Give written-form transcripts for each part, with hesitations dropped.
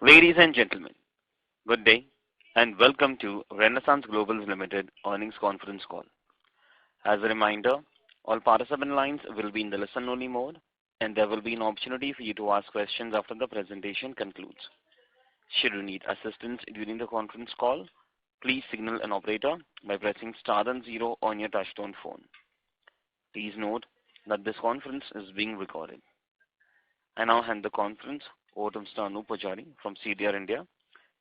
Ladies and gentlemen, good day and welcome to Renaissance Global Limited earnings conference call. As a reminder, all participant lines will be in the listen-only mode, and there will be an opportunity for you to ask questions after the presentation concludes. Should you need assistance during the conference call, please signal an operator by pressing star and 0 on your touchtone phone. Please note that this conference is being recorded. I now hand the conference over to Mr. Anup Pujari from CDR India.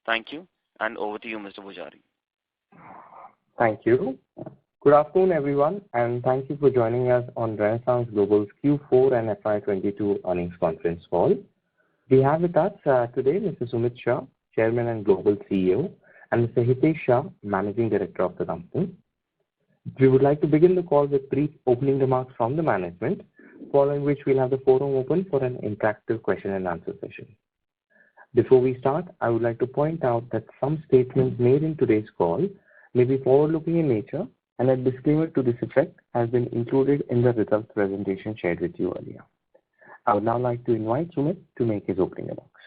Thank you, and over to you, Mr. Pujari. Thank you. Good afternoon, everyone, and thank you for joining us on Renaissance Global's Q4 and FY22 earnings conference call. We have with us today Mr. Sumit Shah, Chairman and Global CEO, and Mr. Hitesh Shah, Managing Director of the company. We would like to begin the call with brief opening remarks from the management, following which we'll have the forum open for an interactive question and answer session. Before we start, I would like to point out that some statements made in today's call may be forward-looking in nature, and a disclaimer to this effect has been included in the results presentation shared with you earlier. I would now like to invite Sumit to make his opening remarks.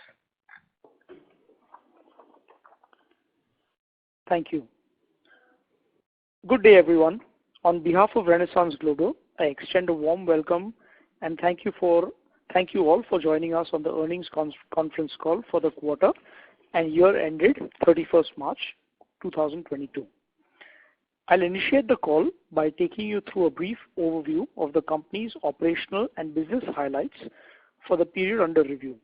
Thank you. Good day, everyone. On behalf of Renaissance Global, I extend a warm welcome and thank you all for joining us on the earnings conference call for the quarter and year ended 31st March 2022. I'll initiate the call by taking you through a brief overview of the company's operational and business highlights for the period under review.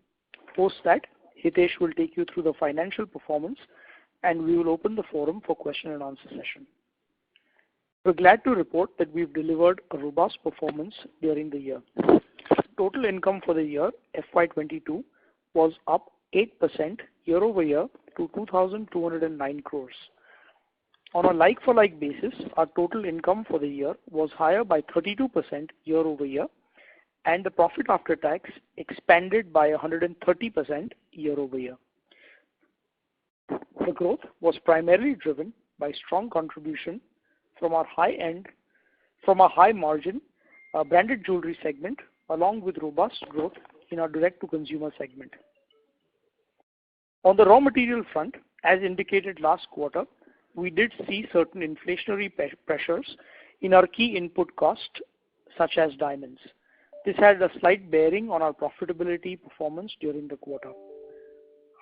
Post that, Hitesh will take you through the financial performance and we will open the forum for question and answer session. We're glad to report that we've delivered a robust performance during the year. Total income for the year FY22 was up 8% year over year to 2,209 crores. On a like-for-like basis, our total income for the year was higher by 32% year over year, and the profit after tax expanded by 130% year over year. The growth was primarily driven by strong contribution from our high margin branded jewelry segment, along with robust growth in our direct to consumer segment. On the raw material front, as indicated last quarter, we did see certain inflationary pressures in our key input cost, such as diamonds. This had a slight bearing on our profitability performance during the quarter.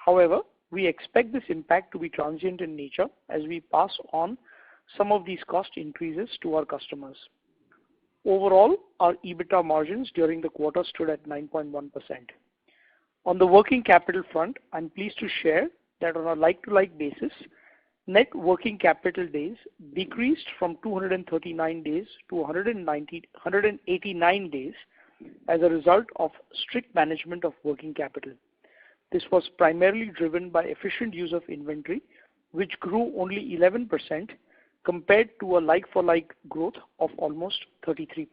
However, we expect this impact to be transient in nature as we pass on some of these cost increases to our customers. Overall, our EBITDA margins during the quarter stood at 9.1%. On the working capital front, I'm pleased to share that on a like-to-like basis, net working capital days decreased from 239 days to 189 days as a result of strict management of working capital. This was primarily driven by efficient use of inventory, which grew only 11% compared to a like-for-like growth of almost 33%.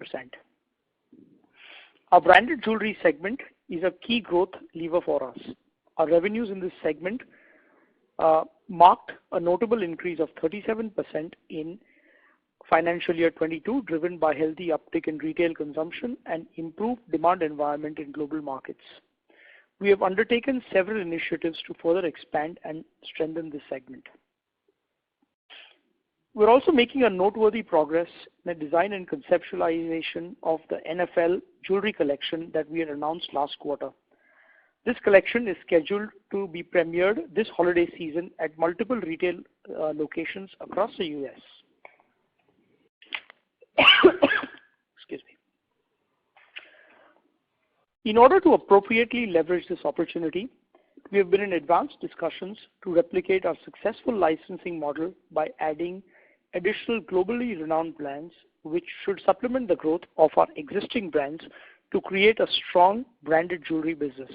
Our branded jewelry segment is a key growth lever for us. Our revenues in this segment marked a notable increase of 37% in financial year 22, driven by healthy uptick in retail consumption and improved demand environment in global markets. We have undertaken several initiatives to further expand and strengthen this segment. We're also making a noteworthy progress in the design and conceptualization of the NFL jewelry collection that we had announced last quarter. This collection is scheduled to be premiered this holiday season at multiple retail locations across the US. Excuse me. In order to appropriately leverage this opportunity, we have been in advanced discussions to replicate our successful licensing model by adding additional globally renowned brands which should supplement the growth of our existing brands to create a strong branded jewelry business.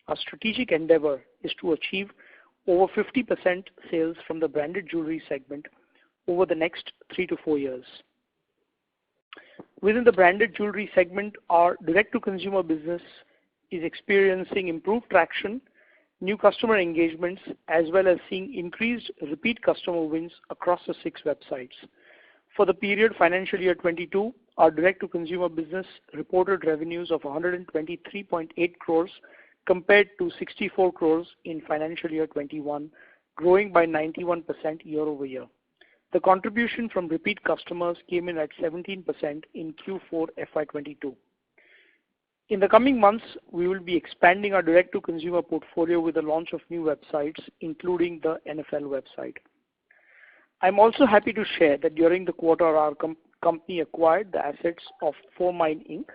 Our strategic endeavor is to achieve over 50% sales from the branded jewelry segment over the next 3 to 4 years. Within the branded jewelry segment, our direct-to-consumer business is experiencing improved traction, new customer engagements, as well as seeing increased repeat customer wins across the 6 websites. For the period financial year 22, our direct-to-consumer business reported revenues of 123.8 crores compared to 64 crores in financial year 21, growing by 91% year-over-year. The contribution from repeat customers came in at 17% in Q4 FY22. In the coming months, we will be expanding our direct-to-consumer portfolio with the launch of new websites, including the NFL website. I'm also happy to share that during the quarter, our company acquired the assets of 4Mine Inc.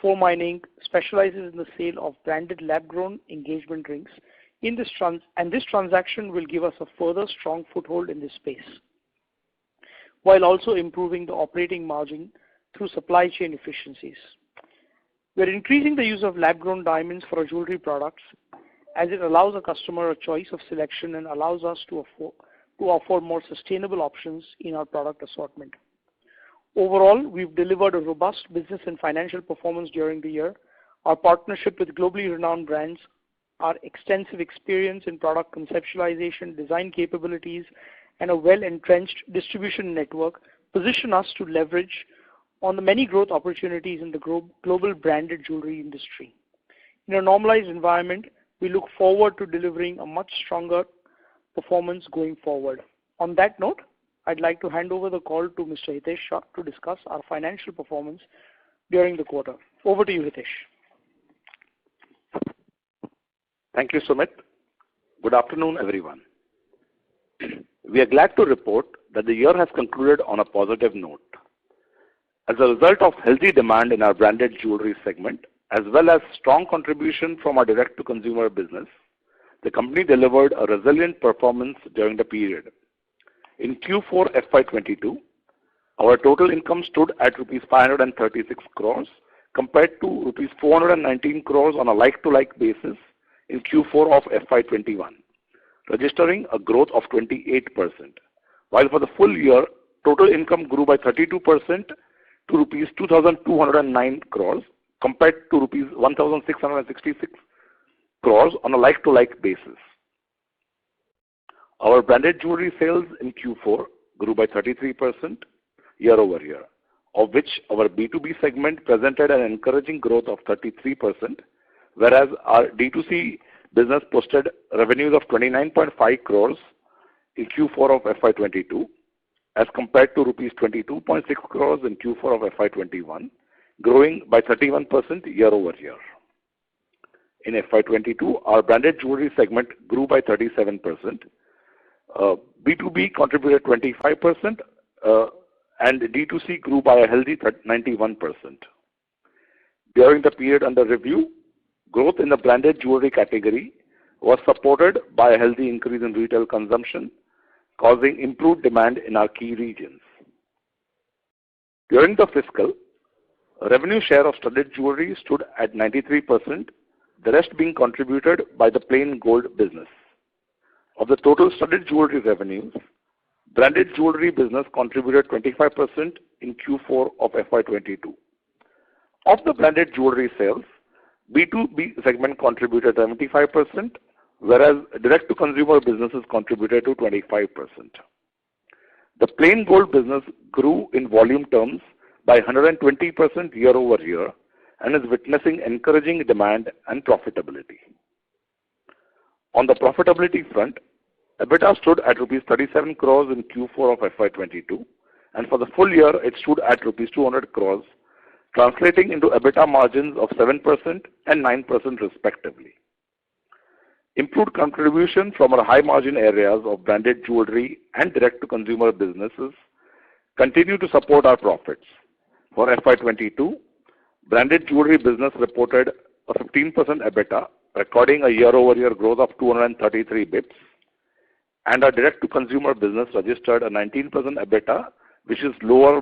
4Mine Inc. specializes in the sale of branded lab-grown engagement rings. This transaction will give us a further strong foothold in this space, while also improving the operating margin through supply chain efficiencies. We're increasing the use of lab-grown diamonds for our jewelry products, as it allows a customer a choice of selection and allows us to offer more sustainable options in our product assortment. Overall, we've delivered a robust business and financial performance during the year. Our partnership with globally renowned brands, our extensive experience in product conceptualization, design capabilities, and a well-entrenched distribution network position us to leverage on the many growth opportunities in the global branded jewelry industry. In a normalized environment, we look forward to delivering a much stronger performance going forward. On that note, I'd like to hand over the call to Mr. Hitesh Shah to discuss our financial performance during the quarter. Over to you, Hitesh. Thank you, Sumit. Good afternoon, everyone. We are glad to report that the year has concluded on a positive note. As a result of healthy demand in our branded jewelry segment, as well as strong contribution from our direct-to-consumer business, the company delivered a resilient performance during the period. In Q4 FY22, our total income stood at rupees 536 crores compared to rupees 419 crores on a like-to-like basis in Q4 of FY21, registering a growth of 28%. While for the full year, total income grew by 32% to rupees 2,209 crores compared to rupees 1,666 crores on a like-to-like basis. Our branded jewelry sales in Q4 grew by 33% year-over-year, of which our B2B segment presented an encouraging growth of 33%, whereas our D2C business posted revenues of 29.5 crores in Q4 of FY22 as compared to rupees 22.6 crores in Q4 of FY21, growing by 31% year-over-year. In FY22, our branded jewelry segment grew by 37%. B2B contributed 25%, and D2C grew by a healthy 91%. During the period under review, growth in the branded jewelry category was supported by a healthy increase in retail consumption, causing improved demand in our key regions. During the fiscal, revenue share of studded jewelry stood at 93%, the rest being contributed by the plain gold business. Of the total studded jewelry revenues, branded jewelry business contributed 25% in Q4 of FY22. Of the branded jewelry sales, B2B segment contributed 75%, whereas direct-to-consumer businesses contributed to 25%. The plain gold business grew in volume terms by 120% year-over-year and is witnessing encouraging demand and profitability. On the profitability front, EBITDA stood at rupees 37 crores in Q4 of FY22, and for the full year it stood at rupees 200 crores, translating into EBITDA margins of 7% and 9% respectively. Improved contribution from our high margin areas of branded jewelry and direct-to-consumer businesses continue to support our profits. For FY22, branded jewelry business reported a 15% EBITDA, recording a year-over-year growth of 233 bips, and our direct-to-consumer business registered a 19% EBITDA, which is lower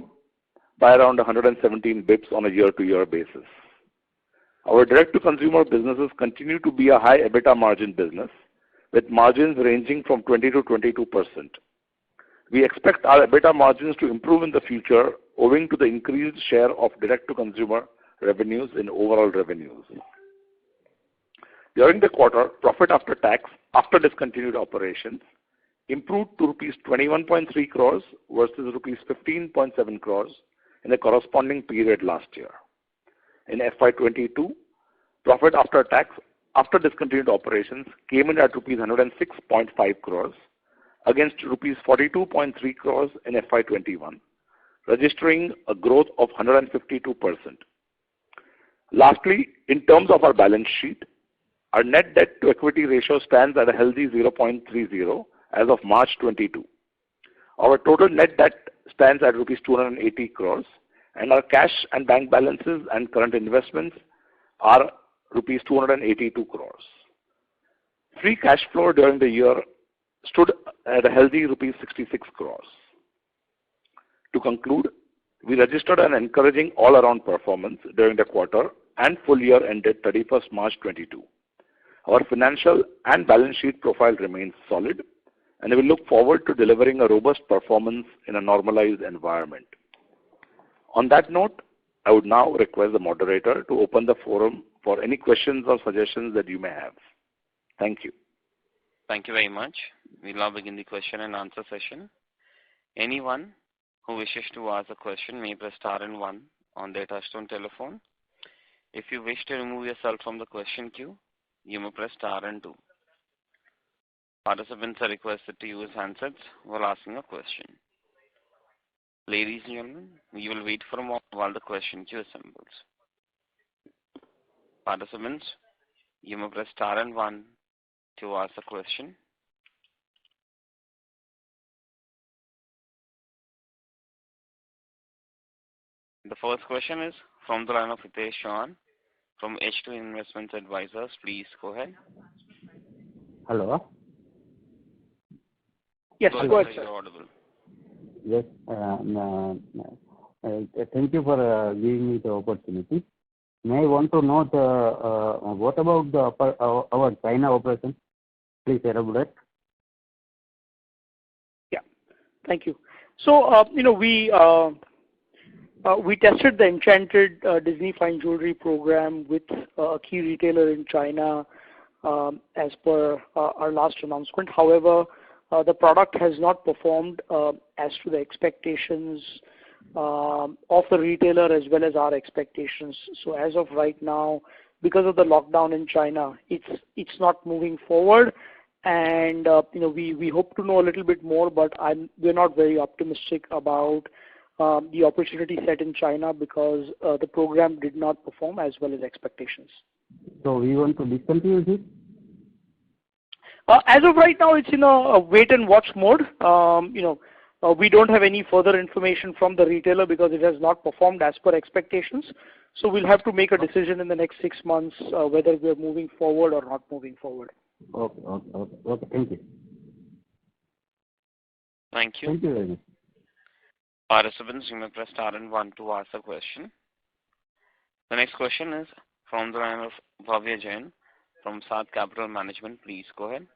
by around 117 bips on a year-to-year basis. Our direct-to-consumer businesses continue to be a high EBITDA margin business, with margins ranging from 20 to 22%. We expect our EBITDA margins to improve in the future owing to the increased share of direct-to-consumer revenues in overall revenues. During the quarter, profit after tax, after discontinued operations, improved to rupees 21.3 crores versus rupees 15.7 crores in the corresponding period last year. In FY22, profit after tax, after discontinued operations came in at rupees 106.5 crores against rupees 42.3 crores in FY21, registering a growth of 152%. Lastly, in terms of our balance sheet, our net debt to equity ratio stands at a healthy 0.30 as of March 22. Our total net debt stands at rupees 280 crores, and our cash and bank balances and current investments are rupees 282 crores. Free cash flow during the year stood at a healthy rupees 66 crores. To conclude, we registered an encouraging all-around performance during the quarter and full year ended 31st March 22. Our financial and balance sheet profile remains solid, and we look forward to delivering a robust performance in a normalized environment. On that note, I would now request the moderator to open the forum for any questions or suggestions that you may have. Thank you. Thank you very much. We'll now begin the question and answer session. Anyone who wishes to ask a question may press star and one on their touchtone telephone. If you wish to remove yourself from the question queue, you may press star and two. Participants are requested to use handsets while asking a question. Ladies and gentlemen, we will wait for a moment while the question queue assembles. Participants, you may press star and one to ask a question. The first question is from the line of Hitesh Chauhan from H2 Investments Advisors. Please go ahead. Hello. Yes, go ahead, You're sir. audible. Yes. Thank you for giving me the opportunity. May I want to know what about our China operation? Please elaborate. Yeah. Thank you. So, we tested the Enchanted Disney Fine Jewelry program with a key retailer in China as per our last announcement. However, the product has not performed as to the expectations of the retailer as well as our expectations. So as of right now, because of the lockdown in China, it's not moving forward. And we hope to know a little bit more, but we're not very optimistic about the opportunity set in China because the program did not perform as well as expectations. So we want to discontinue this? As of right now, it's in a wait and watch mode. We don't have any further information from the retailer because it has not performed as per expectations. So we'll have to make a decision in the next 6 months whether we're moving forward or not moving forward. Okay. Thank you. Thank you. Thank you very much. Participants, you may press star and one to ask a question. The next question is from the line of Bhavya Jain from Sat Capital Management. Please go ahead.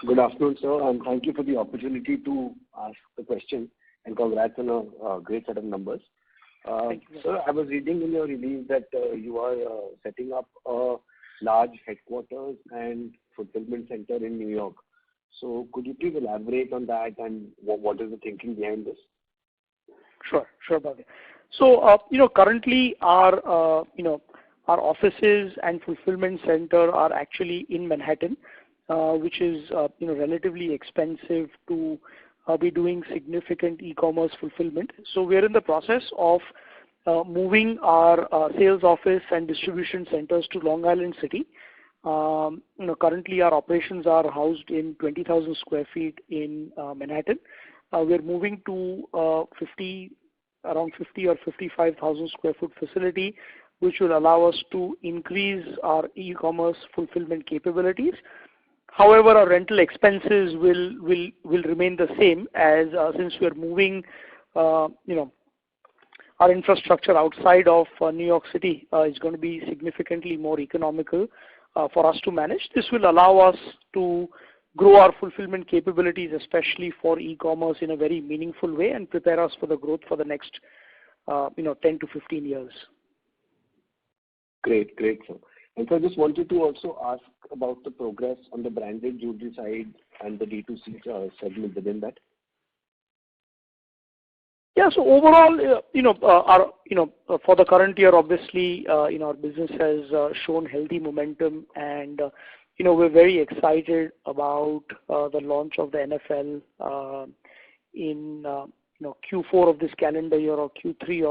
Good afternoon, sir, and thank you for the opportunity to ask the question, and congrats on a great set of numbers. Sir, I was reading in your release that you are setting up a large headquarters and fulfillment center in New York. So could you please elaborate on that and what is the thinking behind this? Sure, Bhavya. So, currently our offices and fulfillment center are actually in Manhattan, which is, relatively expensive to be doing significant e-commerce fulfillment. So we're in the process of moving our sales office and distribution centers to Long Island City. Currently our operations are housed in 20,000 square feet in Manhattan. We're moving to around 50 or 55,000 square foot facility, which will allow us to increase our e-commerce fulfillment capabilities. However, our rental expenses will remain the same as since we are moving, our infrastructure outside of New York City is going to be significantly more economical for us to manage. This will allow us to grow our fulfillment capabilities, especially for e-commerce, in a very meaningful way and prepare us for the growth for the next 10 to 15 years. Great, sir. And so I just wanted to also ask about the progress on the branded jewelry side and the D2C segment within that. Yeah. So overall, for the current year, obviously, our business has shown healthy momentum, and we're very excited about the launch of the NFL in Q4 of this calendar year or Q3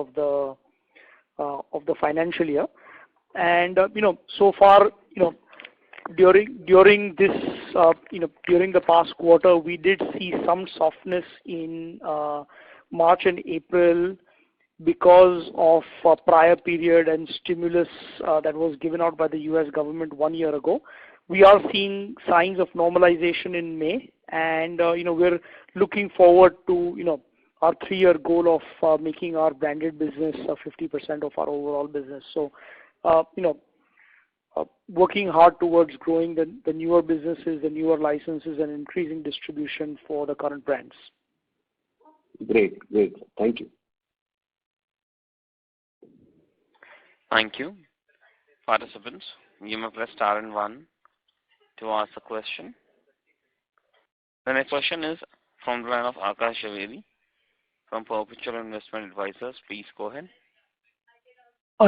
of the financial year. And so far, during this during the past quarter, we did see some softness in March and April because of prior period and stimulus that was given out by the US government 1 year ago. We are seeing signs of normalization in May, and we're looking forward to our 3-year goal of making our branded business 50% of our overall business. So working hard towards growing the newer businesses, the newer licenses, and increasing distribution for the current brands. Great. Thank you. Thank you. Participants, you may press star and 1 to ask a question. The next question is from the line of Akash Javeri from Perpetual Investment Advisors. Please go ahead.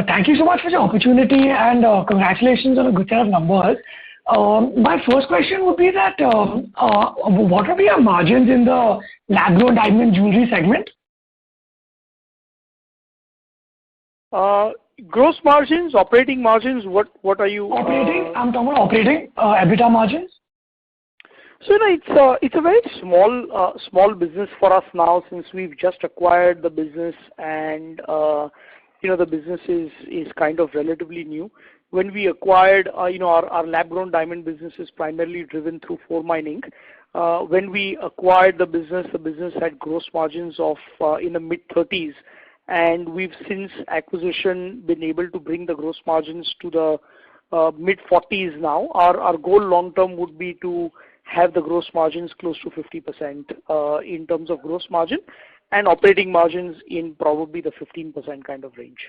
Thank you so much for the opportunity, and congratulations on a good set of numbers. My first question would be that what will be our margins in the lab-grown diamond jewelry segment? Gross margins, operating margins, what are you? Operating, I'm talking about operating, EBITDA margins. So it's a very small business for us now, since we've just acquired the business, and the business is kind of relatively new. When we acquired, our lab-grown diamond business is primarily driven through 4 Mining. When we acquired the business had gross margins of in the mid-30s, and we've since acquisition been able to bring the gross margins to the mid-40s now. Our goal long term would be to have the gross margins close to 50% in terms of gross margin, and operating margins in probably the 15% kind of range.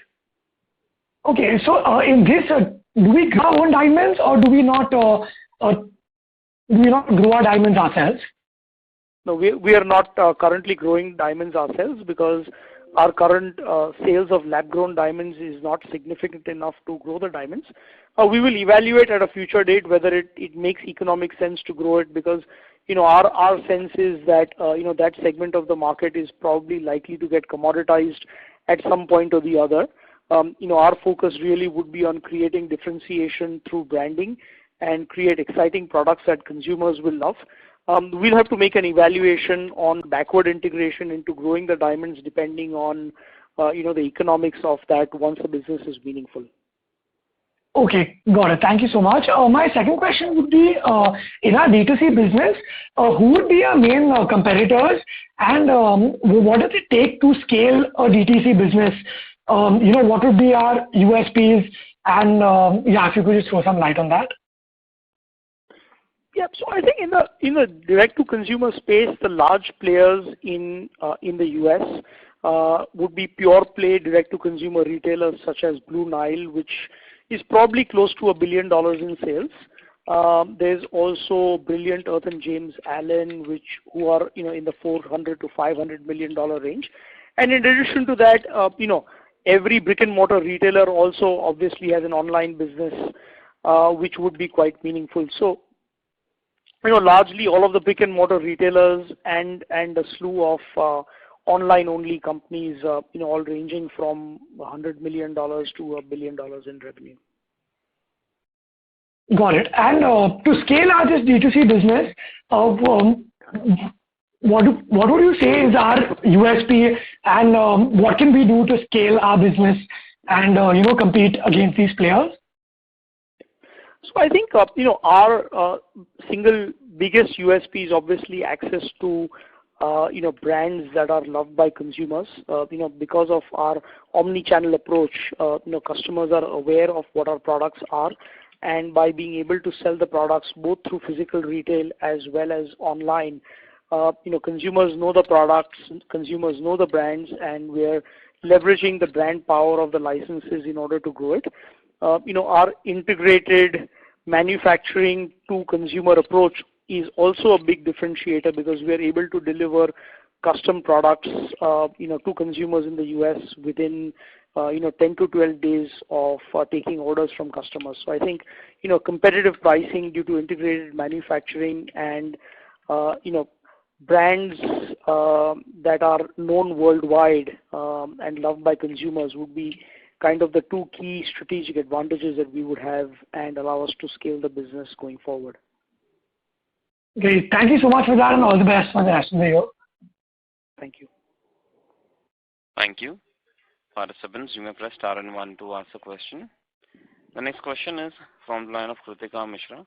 Okay, so in this, do we grow our own diamonds, or do we not grow our diamonds ourselves? No, we are not currently growing diamonds ourselves, because our current sales of lab-grown diamonds is not significant enough to grow the diamonds. We will evaluate at a future date whether it makes economic sense to grow it, because our sense is that that segment of the market is probably likely to get commoditized at some point or the other. Our focus really would be on creating differentiation through branding and create exciting products that consumers will love. We'll have to make an evaluation on backward integration into growing the diamonds, depending on the economics of that once the business is meaningful. Okay, got it. Thank you so much. My second question would be, in our D2C business, who would be our main competitors, and what does it take to scale a D2C business? What would be our USPs, and if you could just throw some light on that. Yeah, so I think in the direct-to-consumer space, the large players in the US would be pure-play direct-to-consumer retailers such as Blue Nile, which is probably close to $1 billion in sales. There's also Brilliant Earth and James Allen, who are in the $400 to $500 million range. And in addition to that, every brick-and-mortar retailer also obviously has an online business, which would be quite meaningful. So largely all of the brick-and-mortar retailers and a slew of online-only companies, all ranging from $100 million to $1 billion in revenue. Got it. And to scale out this D2C business, what would you say is our USP, and what can we do to scale our business and compete against these players? So I think our single biggest USP is obviously access to brands that are loved by consumers. Because of our omni-channel approach, customers are aware of what our products are, and by being able to sell the products both through physical retail as well as online, consumers know the products, consumers know the brands, and we're leveraging the brand power of the licenses in order to grow it. Our integrated manufacturing to consumer approach is also a big differentiator, because we are able to deliver custom products, to consumers in the US within 10 to 12 days of taking orders from customers. So I think, competitive pricing due to integrated manufacturing and, brands that are known worldwide and loved by consumers would be kind of the two key strategic advantages that we would have and allow us to scale the business going forward. Great. Thank you so much for that and all the best for the rest of the year. Thank you. Thank you. Participants, you may press star and one to ask a question. The next question is from the line of Kritika Mishra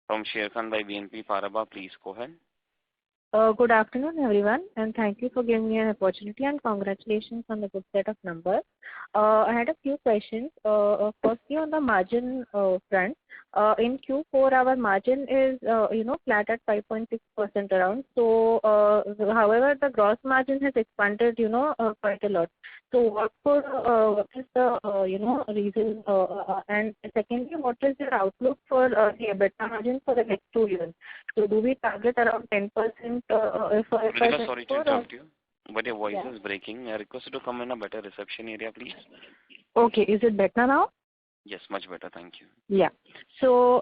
from Sharekhan by BNP Paribas. Please go ahead. Good afternoon, everyone, and thank you for giving me an opportunity and congratulations on the good set of numbers. I had a few questions. Firstly, on the margin front, in Q4 our margin is flat at 5.6% around. So, however, the gross margin has expanded quite a lot. So, what is the reason? And secondly, what is your outlook for the EBITDA margin for the next 2 years? So, do we target around 10% for Kritika, sorry to interrupt you, but your voice Yeah. is breaking. I request you to come in a better reception area, please. Okay, is it better now? Yes, much better. Thank you. Yeah. So,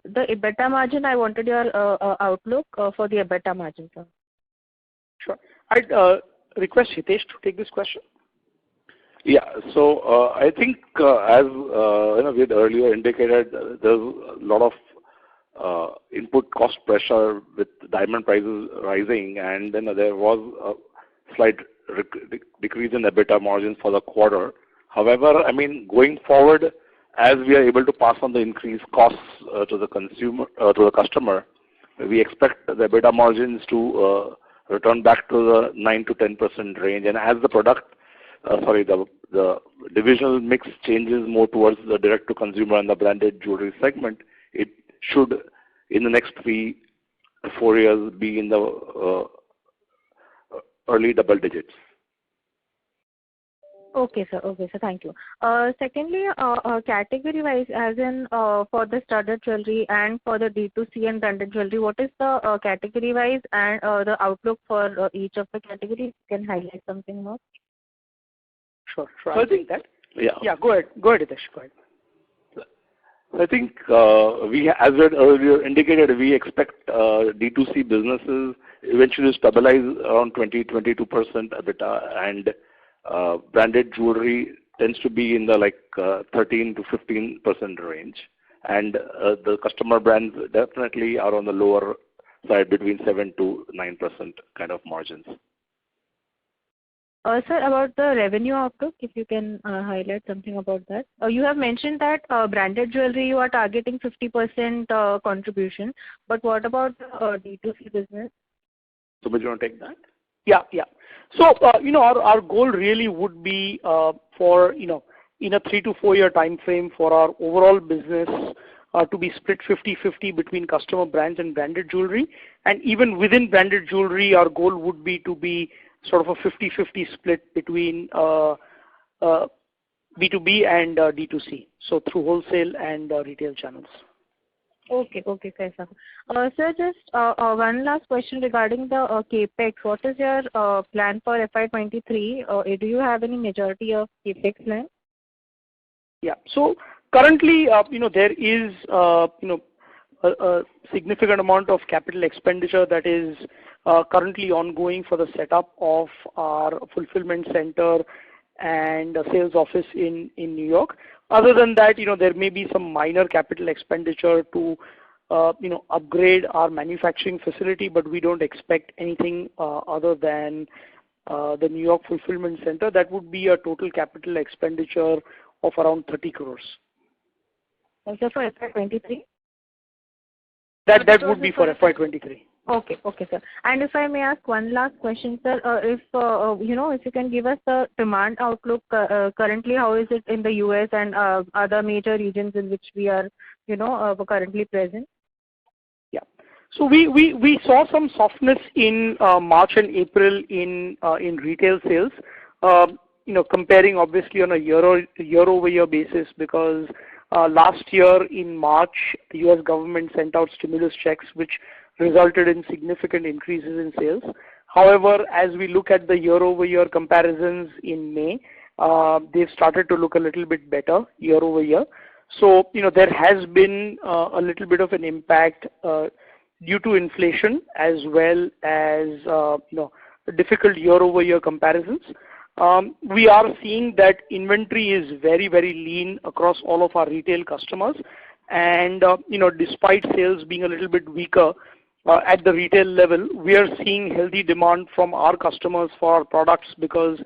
the EBITDA margin, I wanted your outlook for the EBITDA margin, sir. Sure. I'd request Hitesh to take this question. Yeah. So I think as we had earlier indicated, there's a lot of input cost pressure with diamond prices rising, and then there was a slight decrease in EBITDA margins for the quarter. However, I mean, going forward, as we are able to pass on the increased costs to the customer, we expect the EBITDA margins to return back to the 9 to 10% range. And as the divisional mix changes more towards the direct-to-consumer and the branded jewelry segment, it should, in the next 3 to 4 years, be in the early double digits. Okay, sir. Thank you. Secondly, category-wise, as in for the studded jewelry and for the D2C and branded jewelry, what is the category-wise and the outlook for each of the categories? You can highlight something more. Sure. I think that. Yeah. Yeah. Go ahead, Hitesh. Go ahead. I think as we had earlier indicated, we expect D2C businesses eventually stabilize around 20-22% EBITDA, and branded jewelry tends to be in the 13 to 15% range, and the customer brands definitely are on the lower side, between 7 to 9% kind of margins. Sir, about the revenue outlook, if you can highlight something about that. You have mentioned that branded jewelry you are targeting 50% contribution, but what about D2C business? So, would you want to take that? Yeah. So, our goal really would be for, in a 3 to 4 year time frame for our overall business to be split 50-50 between customer brands and branded jewelry. And even within branded jewelry, our goal would be to be sort of a 50-50 split between B2B and D2C, so through wholesale and retail channels. Okay, fair enough. Sir, just one last question regarding the CAPEX. What is your plan for FY23? Do you have any majority of CAPEX plan? Yeah. So currently, there is, a significant amount of capital expenditure that is currently ongoing for the setup of our fulfillment center and a sales office in New York. Other than that, there may be some minor capital expenditure to, upgrade our manufacturing facility, but we don't expect anything other than the New York fulfillment center. That would be a total capital expenditure of around 30 crores. Also for FY23? That would be for FY23. Okay, sir. And if I may ask one last question, sir, if you can give us the demand outlook currently, how is it in the US and other major regions in which we are, currently present? Yeah. So we saw some softness in March and April in retail sales. Comparing obviously on a year-over-year basis, because last year in March, the U.S. government sent out stimulus checks, which resulted in significant increases in sales. However, as we look at the year-over-year comparisons in May, they've started to look a little bit better year-over-year. So, there has been a little bit of an impact due to inflation as well as, difficult year-over-year comparisons. We are seeing that inventory is very, very lean across all of our retail customers. And, despite sales being a little bit weaker at the retail level, we are seeing healthy demand from our customers for our products because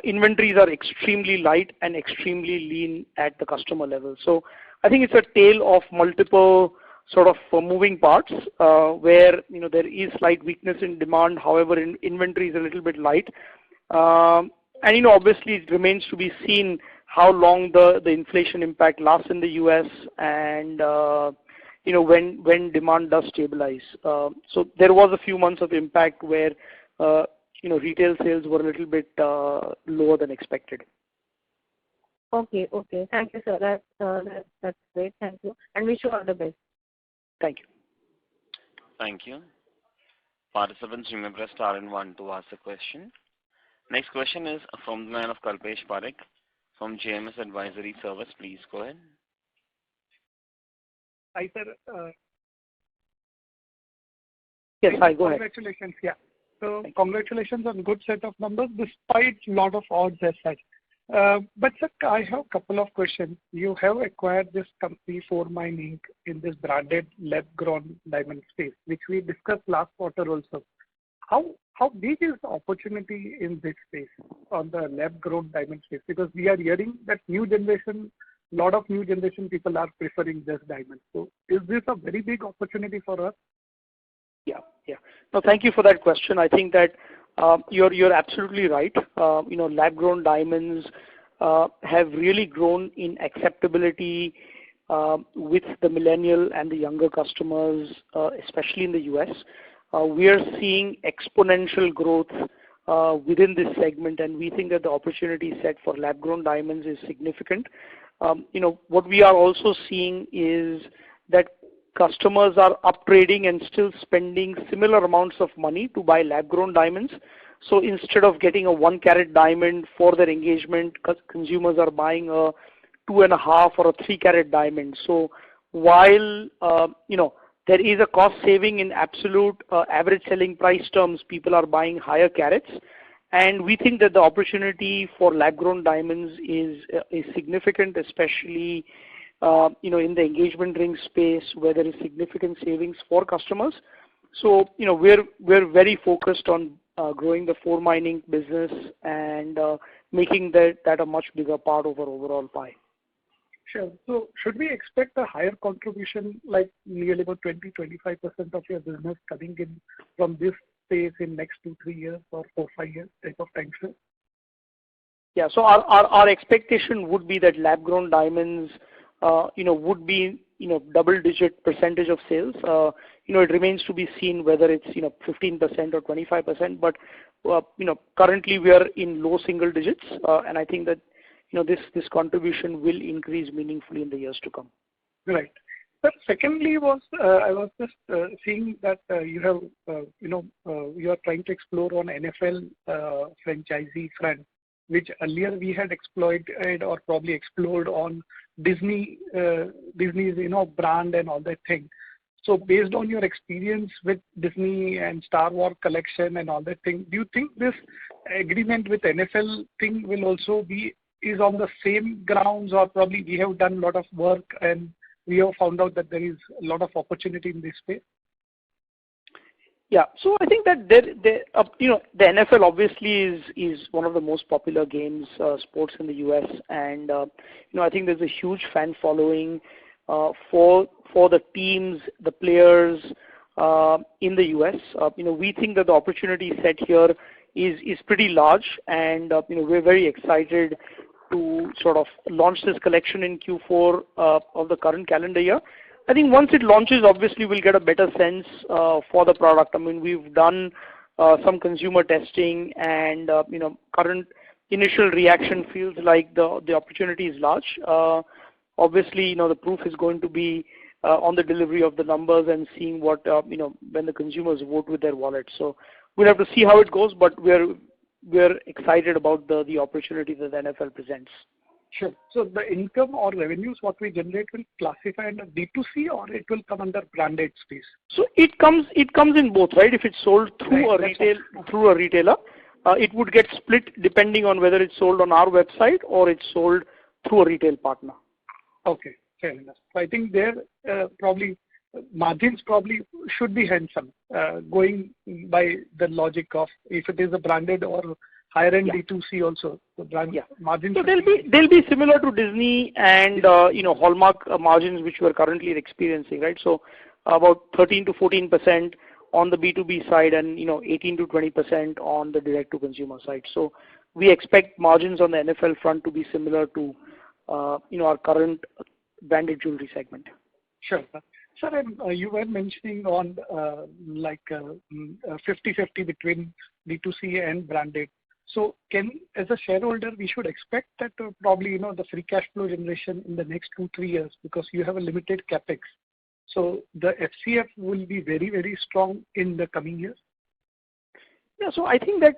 inventories are extremely light and extremely lean at the customer level. So I think it's a tale of multiple sort of moving parts where there is slight weakness in demand. However, inventory is a little bit light, and obviously it remains to be seen how long the inflation impact lasts in the US and when demand does stabilize. So there was a few months of impact where retail sales were a little bit lower than expected. Okay. Thank you, sir. That's great. Thank you. And wish you all the best. Thank you. Thank you. Participants, you may press star and one to ask a question. Next question is from the line of Kalpesh Parekh from JMS Advisory Service. Please go ahead. Hi, sir. Yes, hi, go ahead. Congratulations. Yeah. So congratulations on good set of numbers despite lot of odds as such. But sir, I have a couple of questions. You have acquired this company For Mining in this branded lab-grown diamond space, which we discussed last quarter also. How big is the opportunity in this space on the lab-grown diamond space? Because we are hearing that lot of new generation people are preferring this diamond. So is this a very big opportunity for us? Yeah. No, thank you for that question. I think that you're absolutely right. Lab-grown diamonds have really grown in acceptability with the millennial and the younger customers, especially in the US. We are seeing exponential growth within this segment, and we think that the opportunity set for lab-grown diamonds is significant. What we are also seeing is that customers are upgrading and still spending similar amounts of money to buy lab-grown diamonds. So instead of getting a 1-carat diamond for their engagement, consumers are buying a 2.5 or a 3-carat diamond. So while there is a cost saving in absolute average selling price terms, people are buying higher carats. And we think that the opportunity for lab-grown diamonds is significant, especially in the engagement ring space where there is significant savings for customers. So we're very focused on growing the For Mining business and making that a much bigger part of our overall pie. Sure. So should we expect a higher contribution, like nearly about 20-25% of your business coming in from this space in next 2-3 years or 4-5 years type of time frame? Yeah. So our expectation would be that lab-grown diamonds would be double-digit percentage of sales. It remains to be seen whether it's 15% or 25%. But currently we are in low single digits, and I think that this contribution will increase meaningfully in the years to come. Right. But secondly, I was just seeing that you have you are trying to explore on NFL franchisee front, which earlier we had exploited or probably explored on Disney's brand and all that thing. So based on your experience with Disney and Star Wars collection and all that thing, do you think this agreement with NFL thing will also is on the same grounds, or probably we have done a lot of work and we have found out that there is a lot of opportunity in this space? Yeah, so I think that the NFL obviously is one of the most popular games, sports in the US, and I think there's a huge fan following for the teams, the players in the US. We think that the opportunity set here is pretty large, and we're very excited to sort of launch this collection in Q4 of the current calendar year. I think once it launches, obviously we'll get a better sense for the product. I mean, we've done some consumer testing, and current initial reaction feels like the opportunity is large. Obviously, the proof is going to be on the delivery of the numbers and seeing what, when the consumers vote with their wallet. So we'll have to see how it goes, but we're excited about the opportunity that the NFL presents. Sure. So the income or revenues what we generate will classify under D2C or it will come under branded space? So it comes in both, right? If it's sold through a retailer, it would get split depending on whether it's sold on our website or it's sold through a retail partner. Okay, fair enough. So I think there probably margins probably should be handsome, going by the logic of if it is a branded or higher end D2C also. The brand margins. So they'll be similar to Disney and Hallmark margins which we're currently experiencing, right? So about 13 to 14% on the B2B side and 18 to 20% on the direct to consumer side. So we expect margins on the NFL front to be similar to our current branded jewelry segment. Sure. Sir, you were mentioning on 50-50 between D2C and branded. So as a shareholder, we should expect that probably, the free cash flow generation in the next 2-3 years, because you have a limited capex. So the FCF will be very, very strong in the coming years. Yeah, so I think that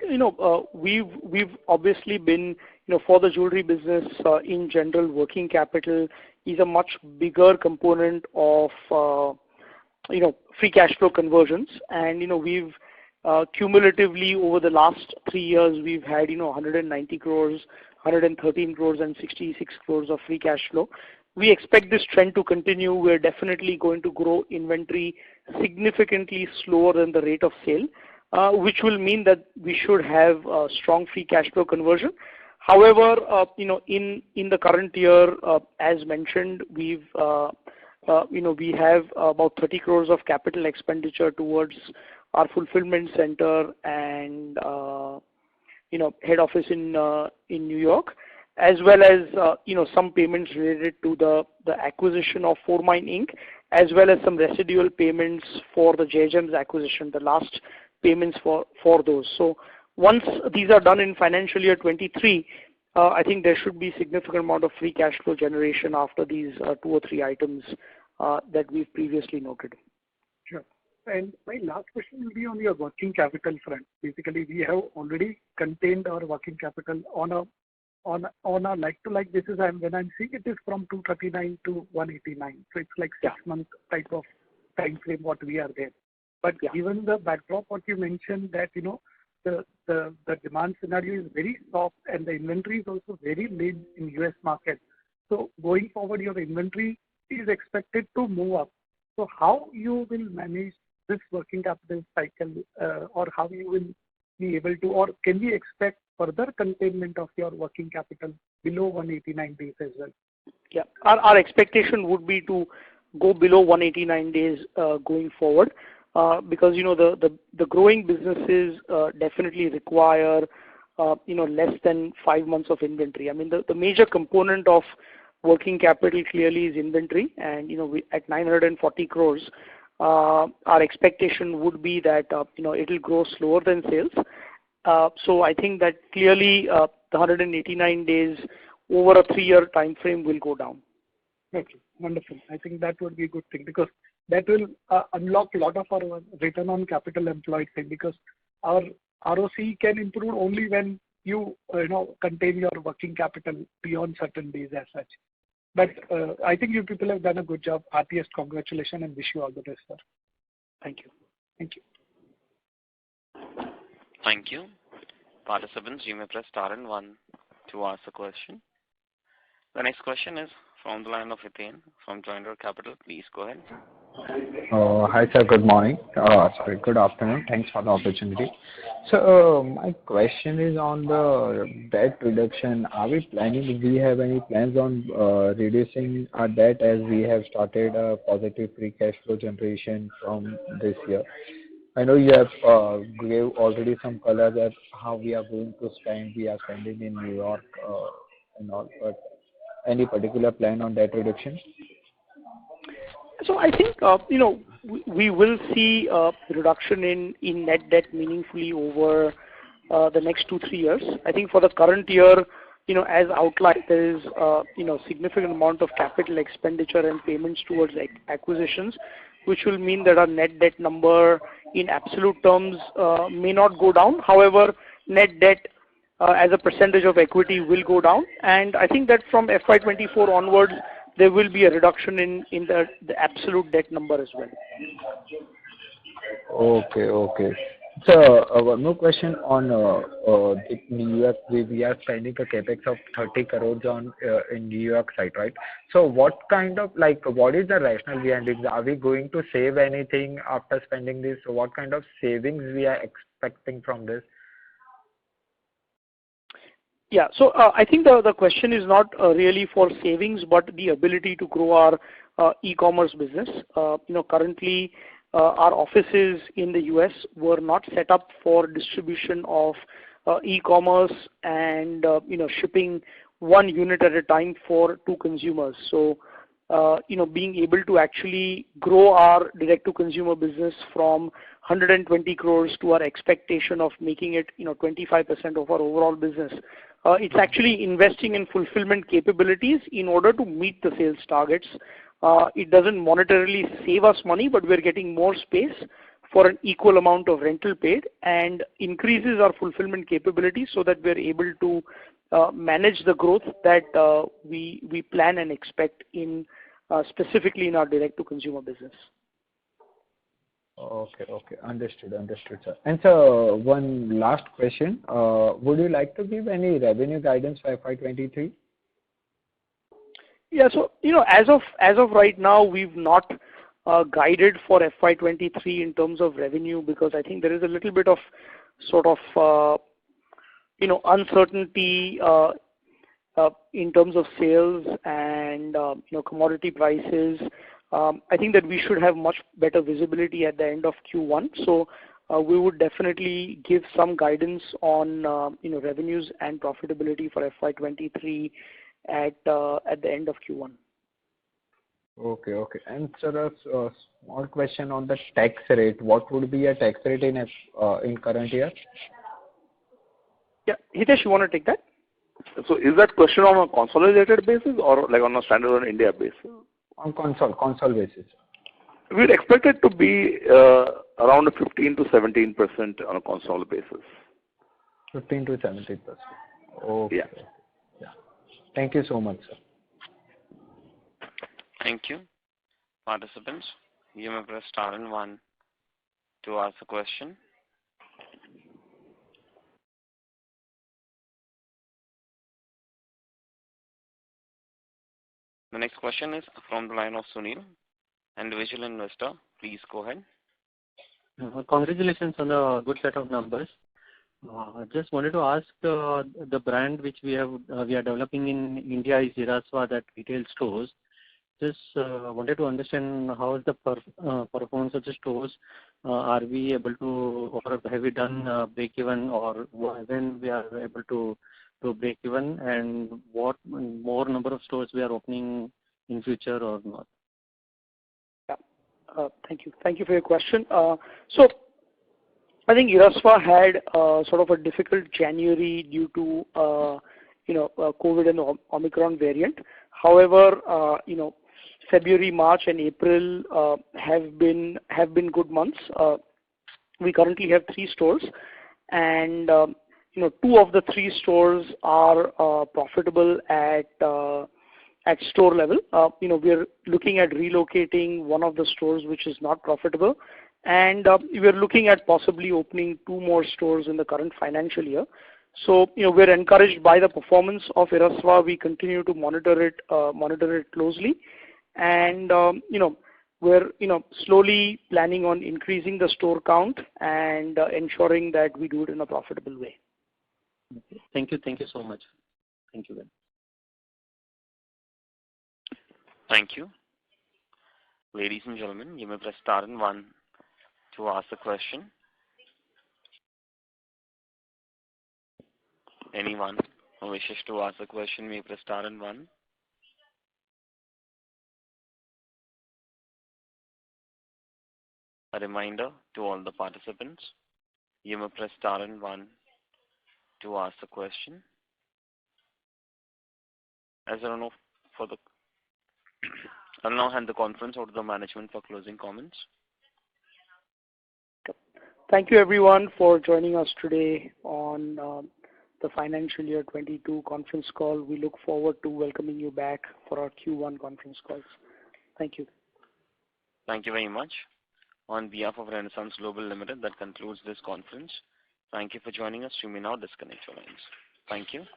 we've obviously been for the jewelry business in general, working capital is a much bigger component of free cash flow conversions, and we've cumulatively over the last 3 years we've had 190 crores, 113 crores, and 66 crores of free cash flow. We expect this trend to continue. We're definitely going to grow inventory significantly slower than the rate of sale, which will mean that we should have strong free cash flow conversion. However, in the current year, as mentioned, we have about 30 crores of capital expenditure towards our fulfillment center and head office in New York, as well as some payments related to the acquisition of 4Mine Inc., as well as some residual payments for the J Gems acquisition, the last payments for those. So once these are done in financial year 23, I think there should be significant amount of free cash flow generation after these 2 or 3 items that we've previously noted. Sure. And my last question will be on your working capital front. Basically, we have already contained our working capital on a like-to-like basis. And when I'm seeing it is from 239 to 189. So it's like 6-month type of time frame what we are there. But given the backdrop, what you mentioned that, the demand scenario is very soft and the inventory is also very lean in US market. So going forward, your inventory is expected to move up. So how you will manage this working capital cycle, or how you will be able to, or can we expect further containment of your working capital below 189 days as well? Yeah, our expectation would be to go below 189 days going forward, because the growing businesses definitely require less than 5 months of inventory. I mean, the major component of working capital clearly is inventory, and we at 940 crores. Our expectation would be that it'll grow slower than sales. So I think that clearly the 189 days over a 3-year time frame will go down. Okay, wonderful. I think that would be a good thing, because that will unlock a lot of our return on capital employed thing, because our ROC can improve only when you contain your working capital beyond certain days as such. But I think you people have done a good job. RTS, congratulations, and wish you all the best, sir. Thank you. Thank you. Thank you. Participants, you may press star and 1 to ask a question. The next question is from the line of Hiten from Joindre Capital. Please go ahead. Hi, sir. Good morning. Good afternoon. Thanks for the opportunity. So, my question is on the debt reduction. Do we have any plans on reducing our debt, as we have started a positive free cash flow generation from this year? I know you have gave already some color that how we are going to spend. We are spending in New York and all, but any particular plan on debt reduction? So I think we will see a reduction in net debt meaningfully over the next 2-3 years. I think for the current year, as outlined, there is significant amount of capital expenditure and payments towards acquisitions, which will mean that our net debt number in absolute terms may not go down. However, net debt as a percentage of equity will go down, and I think that from FY24 onwards, there will be a reduction in the absolute debt number as well. Okay. So, one more question on New York. We are spending a capex of 30 crores on in New York site, right? So, what kind of what is the rationale behind it? Are we going to save anything after spending this? So, what kind of savings we are expecting from this? Yeah. So I think the question is not really for savings, but the ability to grow our e-commerce business. Currently, our offices in the US were not set up for distribution of e-commerce and shipping one unit at a time for two consumers. So being able to actually grow our direct-to-consumer business from 120 crores to our expectation of making it 25% of our overall business. It's actually investing in fulfillment capabilities in order to meet the sales targets. It doesn't monetarily save us money, but we're getting more space for an equal amount of rental paid and increases our fulfillment capabilities so that we're able to manage the growth that we plan and expect in specifically in our direct-to-consumer business. Okay. Understood, sir. And so, one last question. Would you like to give any revenue guidance for FY23? Yeah. So, as of right now, we've not guided for FY23 in terms of revenue because I think there is a little bit of sort of uncertainty in terms of sales and commodity prices. I think that we should have much better visibility at the end of Q1. So we would definitely give some guidance on revenues and profitability for FY23 at the end of Q1. Okay. And sir, a small question on the tax rate. What would be a tax rate in current year? Yeah, Hitesh, you want to take that? So is that question on a consolidated basis or like on a standalone India basis? On console basis. We'd expect it to be around 15 to 17% on a console basis. 15 to 17%. Okay. Yeah. Thank you so much, sir. Thank you. Participants, you may press star and 1 to ask a question. The next question is from the line of Sunil, individual investor. Please go ahead. Congratulations on a good set of numbers. Just wanted to ask the brand which we are developing in India is Irasva, that retail stores. Just wanted to understand how is the performance of the stores. Are we able to, or have we done break even, or when we are able to break even, and what more number of stores we are opening in future or not? Yeah. Thank you for your question. So I think Irasva had sort of a difficult January due to COVID and Omicron variant. However, February, March, and April have been good months. We currently have 3 stores, and 2 of the 3 stores are profitable at store level. We are looking at relocating one of the stores which is not profitable, and we are looking at possibly opening 2 more stores in the current financial year. So we're encouraged by the performance of Irasva. We continue to monitor it closely, and we're slowly planning on increasing the store count and ensuring that we do it in a profitable way. Okay. Thank you so much. Thank you. Thank you. Ladies and gentlemen, you may press star and 1 to ask a question. Anyone who wishes to ask a question may press star and 1. A reminder to all the participants, you may press star and 1 to ask a question. As I don't know for the, I'll now hand the conference over to the management for closing comments. Thank you everyone for joining us today on the financial year 22 conference call. We look forward to welcoming you back for our Q1 conference calls. Thank you. Thank you very much. On behalf of Renaissance Global Limited, that concludes this conference. Thank you for joining us. You may now disconnect your lines. Thank you.